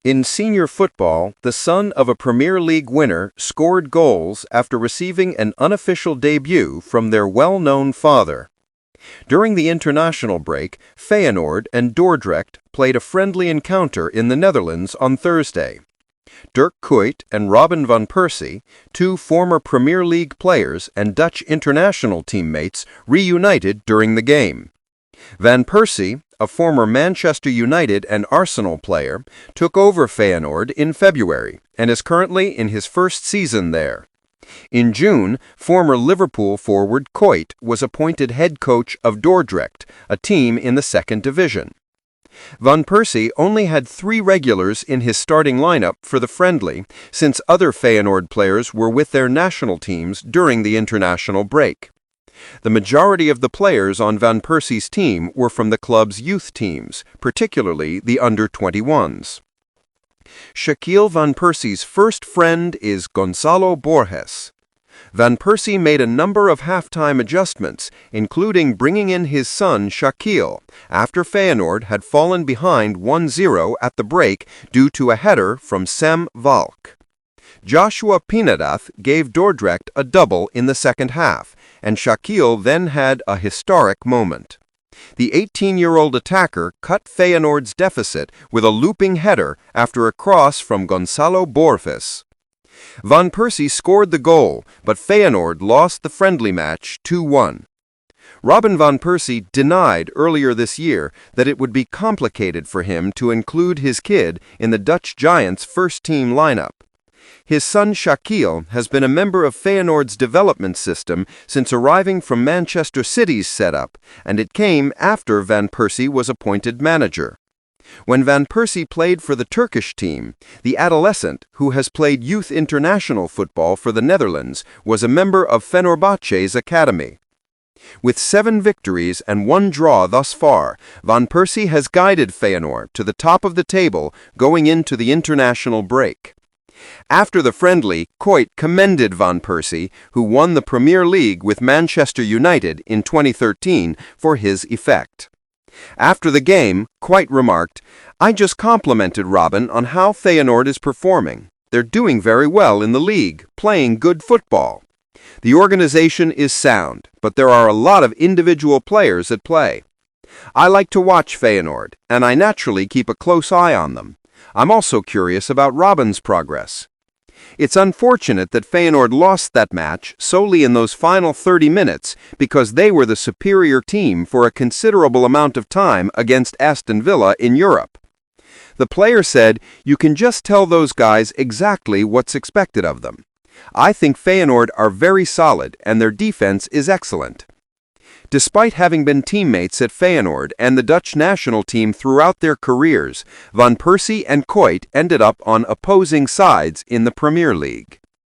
In senior football, the son of a Premier League winner scored goals after receiving an unofficial debut from their well-known father. During the international break, Feyenoord and Dordrecht played a friendly encounter in the Netherlands on Thursday. Dirk Kuyt and Robin van Persie, two former Premier League players and Dutch international teammates, reunited during the game. Van Persie, a former Manchester United and Arsenal player, took over Feyenoord in February and is currently in his first season there. In June, former Liverpool forward Kuyt was appointed head coach of Dordrecht, a team in the second division. Van Persie only had 3 regulars in his starting lineup for the friendly, since other Feyenoord players were with their national teams during the international break. The majority of the players on Van Persie's team were from the club's youth teams, particularly the under-21s. Shaqueel van Persie's first friend is Gonçalo Borges. Van Persie made a number of halftime adjustments, including bringing in his son Shaqueel, after Feyenoord had fallen behind 1-0 at the break due to a header from Sam Valk. Joshua Pinadath gave Dordrecht a double in the second half, and Shaqueel then had a historic moment. The 18-year-old attacker cut Feyenoord's deficit with a looping header after a cross from Gonçalo Borges. Van Persie scored the goal, but Feyenoord lost the friendly match 2-1. Robin van Persie denied earlier this year that it would be complicated for him to include his kid in the Dutch Giants' first-team lineup. His son Shaqueel has been a member of Feyenoord's development system since arriving from Manchester City's setup, and it came after Van Persie was appointed manager. When Van Persie played for the Turkish team, the adolescent, who has played youth international football for the Netherlands, was a member of Fenerbahce's academy. With 7 victories and 1 draw thus far, Van Persie has guided Feyenoord to the top of the table going into the international break. After the friendly, Kuyt commended Van Persie, who won the Premier League with Manchester United in 2013, for his effect. After the game, Kuyt remarked, "I just complimented Robin on how Feyenoord is performing. They're doing very well in the league, playing good football. The organization is sound, but there are a lot of individual players at play. I like to watch Feyenoord, and I naturally keep a close eye on them. I'm also curious about Robin's progress. It's unfortunate that Feyenoord lost that match solely in those final 30 minutes because they were the superior team for a considerable amount of time against Aston Villa in Europe." The player said, "You can just tell those guys exactly what's expected of them. I think Feyenoord are very solid and their defense is excellent." Despite having been teammates at Feyenoord and the Dutch national team throughout their careers, Van Persie and Kuyt ended up on opposing sides in the Premier League.